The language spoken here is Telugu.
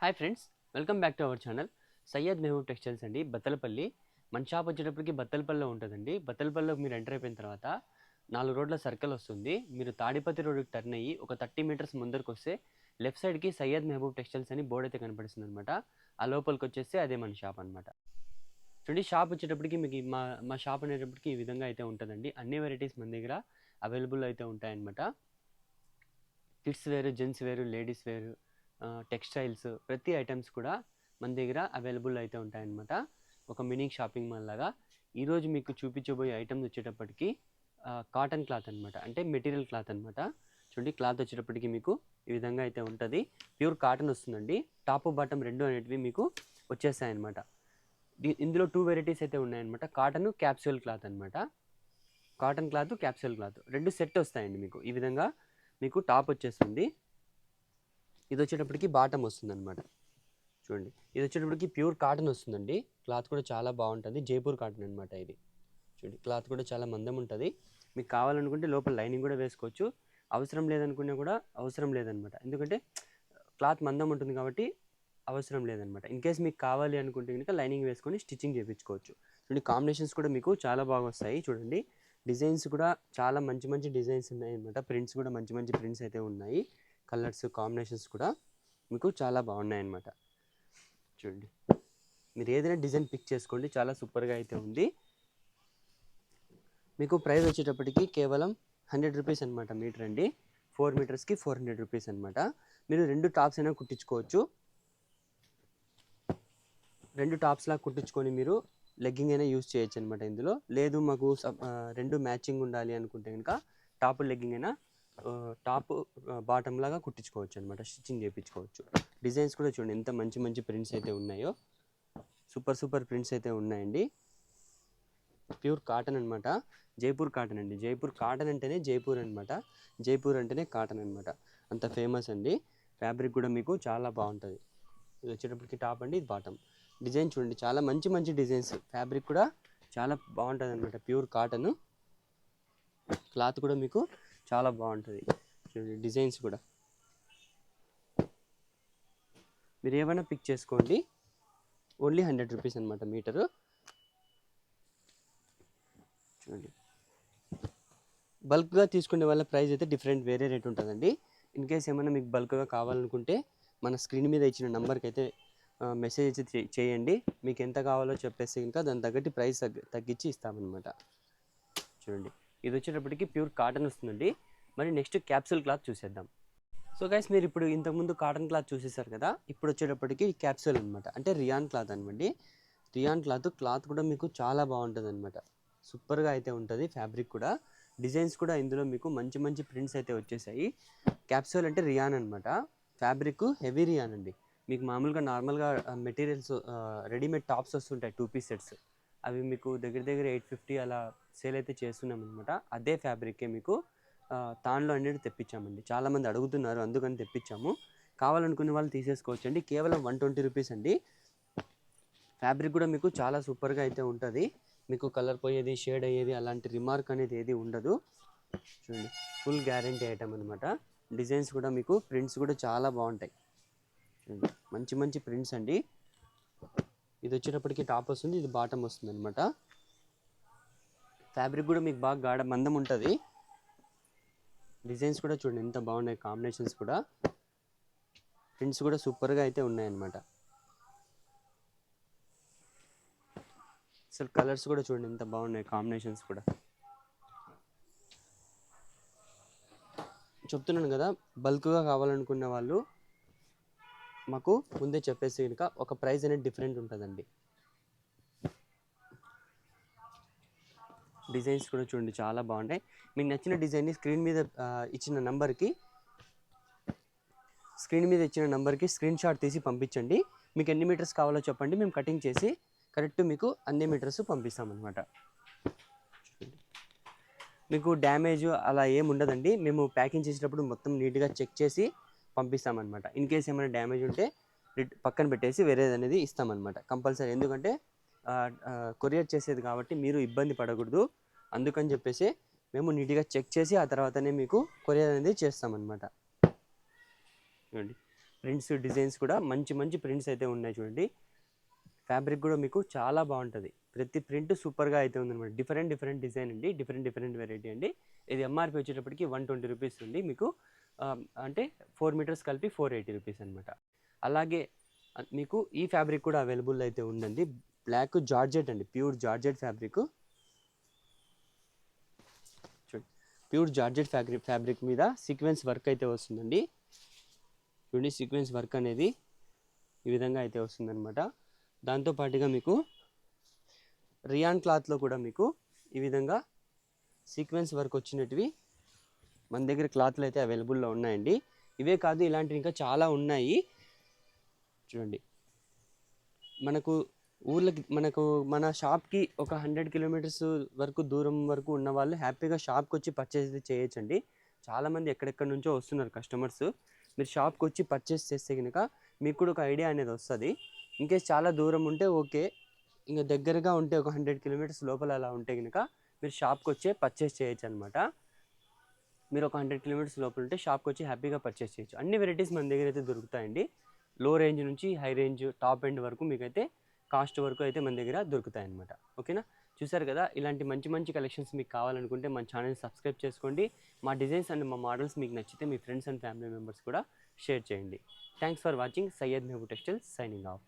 Hi friends, welcome back to our channel Syed Mehboob textiles అండి. బత్తలపల్లి మన షాప్ వచ్చేటప్పటికి బత్తలపల్లిలో ఉంటుందండి. బత్తలపల్లిలో మీరు ఎంటర్ అయిపోయిన తర్వాత 4 రోడ్ల సర్కిల్ వస్తుంది. మీరు తాడిపత్రి రోడ్డుకి టర్న్ అయ్యి ఒక 30 మీటర్స్ ముందరికి వస్తే లెఫ్ట్ సైడ్కి సయ్యద్ మెహబూబ్ టెక్స్టైల్స్ అని బోర్డు అయితే కనిపిస్తుంది అనమాట. ఆ లోపలికి వచ్చేస్తే అదే మన షాప్ అనమాట. చూడండి, షాప్ వచ్చేటప్పటికి మీకు మా మా షాప్ అనేటప్పటికి ఈ విధంగా అయితే ఉంటుందండి. అన్ని వెరైటీస్ మన దగ్గర అవైలబుల్ అయితే ఉంటాయన్నమాట. కిడ్స్ వేరు, జెంట్స్ వేరు, లేడీస్ వేరు, టెక్స్టైల్స్ ప్రతి ఐటమ్స్ కూడా మన దగ్గర అవైలబుల్ అయితే ఉంటాయన్నమాట. ఒక మినీ షాపింగ్ మాల్ లాగా. ఈరోజు మీకు చూపించబోయే ఐటమ్స్ వచ్చేటప్పటికి కాటన్ క్లాత్ అనమాట, అంటే మెటీరియల్ క్లాత్ అనమాట. చూడండి, క్లాత్ వచ్చేటప్పటికి మీకు ఈ విధంగా అయితే ఉంటుంది. ప్యూర్ కాటన్ వస్తుందండి. టాప్ బాటమ్ రెండు అనేటివి మీకు వచ్చేస్తాయన్నమాట. ఇందులో 2 వెరైటీస్ అయితే ఉన్నాయన్నమాట. కాటన్ క్యాప్సూల్ క్లాత్ అనమాట. కాటన్ క్లాత్, క్యాప్సూల్ క్లాత్ రెండు సెట్ వస్తాయండి మీకు. ఈ విధంగా మీకు టాప్ వచ్చేస్తుంది. ఇది వచ్చేటప్పటికి బాటమ్ వస్తుంది అనమాట. చూడండి, ఇది వచ్చేటప్పటికి ప్యూర్ కాటన్ వస్తుందండి. క్లాత్ కూడా చాలా బాగుంటుంది. జైపూర్ కాటన్ అనమాట ఇది. చూడండి, క్లాత్ కూడా చాలా మందం ఉంటుంది. మీకు కావాలనుకుంటే లోపల లైనింగ్ కూడా వేసుకోవచ్చు. అవసరం లేదనుకున్నా కూడా అవసరం లేదనమాట. ఎందుకంటే క్లాత్ మందం ఉంటుంది కాబట్టి అవసరం లేదనమాట. ఇన్ కేస్ మీకు కావాలి అనుకుంటే కనుక లైనింగ్ వేసుకొని స్టిచ్చింగ్ చేయించుకోవచ్చు. చూడండి, కాంబినేషన్స్ కూడా మీకు చాలా బాగా వస్తాయి. చూడండి, డిజైన్స్ కూడా చాలా మంచి మంచి డిజైన్స్ ఉన్నాయి అనమాట. ప్రింట్స్ కూడా మంచి మంచి ప్రింట్స్ అయితే ఉన్నాయి. కలర్స్ కాంబినేషన్స్ కూడా మీకు చాలా బాగున్నాయి అన్నమాట. చూడండి, మీరు ఏదైనా డిజైన్ పిక్ చేసుకోండి, చాలా సూపర్గా అయితే ఉంది. మీకు ప్రైస్ వచ్చేటప్పటికి కేవలం 100 రూపీస్ అనమాట మీటర్ అండి. 4 మీటర్స్కి 400 రూపీస్ అనమాట. మీరు 2 టాప్స్ అయినా కుట్టించుకోవచ్చు. 2 టాప్స్లా కుట్టించుకొని మీరు లెగ్గింగ్ అయినా యూజ్ చేయొచ్చు అనమాట. ఇందులో లేదు మాకు 2 మ్యాచింగ్ ఉండాలి అనుకుంటే కనుక టాప్ లెగ్గింగ్ అయినా టాప్ బాటమ్ లాగా కుట్టించుకోవచ్చు అనమాట. స్టిచ్చింగ్ చేయించుకోవచ్చు. డిజైన్స్ కూడా చూడండి ఎంత మంచి మంచి ప్రింట్స్ అయితే ఉన్నాయో. సూపర్ సూపర్ ప్రింట్స్ అయితే ఉన్నాయండి. ప్యూర్ కాటన్ అనమాట. జైపూర్ కాటన్ అండి. జైపూర్ కాటన్ అంటేనే జైపూర్ అనమాట. జైపూర్ అంటేనే కాటన్ అనమాట. అంత ఫేమస్ అండి. ఫ్యాబ్రిక్ కూడా మీకు చాలా బాగుంటుంది. ఇది వచ్చేటప్పటికి టాప్ అండి, ఇది బాటమ్. డిజైన్ చూడండి, చాలా మంచి మంచి డిజైన్స్. ఫ్యాబ్రిక్ కూడా చాలా బాగుంటుంది అనమాట. Pure cotton. క్లాత్ కూడా మీకు చాలా బాగుంటుంది. చూడండి, డిజైన్స్ కూడా మీరు ఏమైనా పిక్ చేసుకోండి. ఓన్లీ 100 రూపీస్ అనమాట మీటరు. చూడండి, బల్క్గా తీసుకునే వాళ్ళ ప్రైస్ అయితే డిఫరెంట్ వేరే రేట్ ఉంటుందండి. ఇన్ కేస్ ఏమైనా మీకు బల్క్గా కావాలనుకుంటే మన స్క్రీన్ మీద ఇచ్చిన నెంబర్కి అయితే మెసేజ్ అయితే చేయండి. మీకు ఎంత కావాలో చెప్పేసి ఇంకా దాని తగ్గట్టు ప్రైస్ తగ్గించి ఇస్తామన్నమాట. చూడండి, ఇది వచ్చేటప్పటికి ప్యూర్ కాటన్ వస్తుందండి. మరి నెక్స్ట్ క్యాప్సూల్ క్లాత్ చూసేద్దాం. సో గైస్, మీరు ఇప్పుడు ఇంతకుముందు కాటన్ క్లాత్ చూసేసారు కదా. ఇప్పుడు వచ్చేటప్పటికి క్యాప్సూల్ అనమాట, అంటే రియాన్ క్లాత్ అనమాట. రియాన్ క్లాత్ కూడా మీకు చాలా బాగుంటుంది అనమాట. సూపర్గా అయితే ఉంటుంది. ఫ్యాబ్రిక్ కూడా, డిజైన్స్ కూడా ఇందులో మీకు మంచి మంచి ప్రింట్స్ అయితే వచ్చేసాయి. క్యాప్సూల్ అంటే రియాన్ అనమాట. ఫ్యాబ్రిక్ హెవీ రియాన్ అండి. మీకు మామూలుగా నార్మల్గా మెటీరియల్స్ రెడీమేడ్ టాప్స్ వస్తుంటాయి 2 పీస్ సెట్స్. అవి మీకు దగ్గర దగ్గర 850 అలా సేల్ అయితే చేస్తున్నాం అనమాట. అదే ఫ్యాబ్రికే మీకు తాన్లో అనేది తెప్పించామండి. చాలామంది అడుగుతున్నారు, అందుకని తెప్పించాము. కావాలనుకునే వాళ్ళు తీసేసుకోవచ్చండి. కేవలం 120 రూపీస్ అండి. ఫ్యాబ్రిక్ కూడా మీకు చాలా సూపర్గా అయితే ఉంటుంది. మీకు కలర్ పోయేది, షేడ్ అయ్యేది అలాంటి రిమార్క్ అనేది ఏది ఉండదు. చూడండి, ఫుల్ గ్యారంటీ ఐటమ్ అనమాట. డిజైన్స్ కూడా మీకు ప్రింట్స్ కూడా చాలా బాగుంటాయి. చూడండి, మంచి మంచి ప్రింట్స్ అండి. ఇది వచ్చేటప్పటికి టాప్ వస్తుంది, ఇది బాటమ్ వస్తుంది అనమాట. ఫ్యాబ్రిక్ కూడా మీకు బాగా గాఢ మందం ఉంటుంది. డిజైన్స్ కూడా చూడండి ఎంత బాగున్నాయి. కాంబినేషన్స్ కూడా, ప్రింట్స్ కూడా సూపర్గా అయితే ఉన్నాయన్నమాట. అసలు కలర్స్ కూడా చూడండి ఎంత బాగున్నాయి. కాంబినేషన్స్ కూడా చెప్తున్నాను కదా. బల్క్గా కావాలనుకున్న వాళ్ళు మాకు ముందే చెప్పేసి కనుక ఒక ప్రైస్ అనేది డిఫరెంట్ ఉంటుందండి. డిజైన్స్ కూడా చూడండి చాలా బాగున్నాయి. మీకు నచ్చిన డిజైన్ని స్క్రీన్ మీద ఇచ్చిన నెంబర్కి స్క్రీన్ షాట్ తీసి పంపించండి. మీకు ఎన్ని మీటర్స్ కావాలో చెప్పండి, మేము కటింగ్ చేసి కరెక్ట్ మీకు అన్ని మీటర్స్ పంపిస్తామన్నమాట. మీకు డ్యామేజ్ అలా ఏమి ఉండదండి. మేము ప్యాకింగ్ చేసేటప్పుడు మొత్తం నీట్గా చెక్ చేసి పంపిస్తామన్నమాట. ఇన్ కేస్ ఏమైనా డ్యామేజ్ ఉంటే పక్కన పెట్టేసి వేరేది అనేది ఇస్తామన్నమాట కంపల్సరీ. ఎందుకంటే కొరియర్ చేసేది కాబట్టి మీరు ఇబ్బంది పడకూడదు. అందుకని చెప్పేసి మేము నీట్గా చెక్ చేసి ఆ తర్వాతనే మీకు కొరియర్ అనేది చేస్తామన్నమాట. చూడండి, ప్రింట్స్ డిజైన్స్ కూడా మంచి మంచి ప్రింట్స్ అయితే ఉన్నాయి చూడండి. ఫ్యాబ్రిక్ కూడా మీకు చాలా బాగుంటుంది. ప్రతి ప్రింట్ సూపర్గా అయితే ఉందన్నమాట. డిఫరెంట్ డిఫరెంట్ డిజైన్ అండి, డిఫరెంట్ వెరైటీ అండి. ఇది ఎంఆర్పి వచ్చేటప్పటికి 120 రూపీస్ ఉంది మీకు. అంటే 4 మీటర్స్ కలిపి 480 రూపీస్ అనమాట. అలాగే మీకు ఈ ఫ్యాబ్రిక్ కూడా అవైలబుల్ అయితే ఉందండి. బ్లాక్ జార్జెట్ అండి, ప్యూర్ జార్జెట్ ఫ్యాబ్రిక్. చూడండి, ప్యూర్ జార్జెట్ ఫ్యాబ్రిక్ మీద సీక్వెన్స్ వర్క్ అయితే వస్తుందండి. చూడండి, సీక్వెన్స్ వర్క్ అనేది ఈ విధంగా అయితే వస్తుందన్నమాట. దాంతోపాటుగా మీకు రియాన్ క్లాత్లో కూడా మీకు ఈ విధంగా సీక్వెన్స్ వర్క్ వచ్చినటివి మన దగ్గర క్లాత్లు అయితే అవైలబుల్లో ఉన్నాయండి. ఇవే కాదు, ఇలాంటివి ఇంకా చాలా ఉన్నాయి. చూడండి, మన షాప్కి ఒక 100 కిలోమీటర్స్ వరకు దూరం వరకు ఉన్న వాళ్ళు హ్యాపీగా షాప్కి వచ్చి పర్చేస్ చేయొచ్చండి. చాలామంది ఎక్కడెక్కడి నుంచో వస్తున్నారు కస్టమర్స్. మీరు షాప్కి వచ్చి పర్చేస్ చేస్తే కనుక మీకు కూడా ఒక ఐడియా అనేది వస్తుంది. ఇన్కేస్ చాలా దూరం ఉంటే ఓకే, ఇంకా దగ్గరగా ఉంటే ఒక 100 కిలోమీటర్స్ లోపల అలా ఉంటే కనుక మీరు షాప్కి వచ్చే పర్చేస్ చేయొచ్చు అనమాట. మీరు ఒక 100 కిలోమీటర్స్ లోపల ఉంటే షాప్కి వచ్చి హ్యాపీగా పర్చేస్ చేయొచ్చు. అన్ని వెరైటీస్ మన దగ్గర అయితే దొరుకుతాయండి. లో రేంజ్ నుంచి హై రేంజ్ టాప్ ఎండ్ వరకు మీకైతే కాస్ట్ వరకు అయితే మన దగ్గర దొరుకుతాయి అన్నమాట. ఓకేనా, చూసారు కదా. ఇలాంటి మంచి మంచి కలెక్షన్స్ మీకు కావాలనుకుంటే మన ఛానల్ సబ్స్క్రైబ్ చేసుకోండి. మా డిజైన్స్ అండ్ మా మోడల్స్ మీకు నచ్చితే మీ ఫ్రెండ్స్ అండ్ ఫ్యామిలీ మెంబర్స్ కూడా షేర్ చేయండి. Thanks for watching. Syed Mehboob textiles signing off.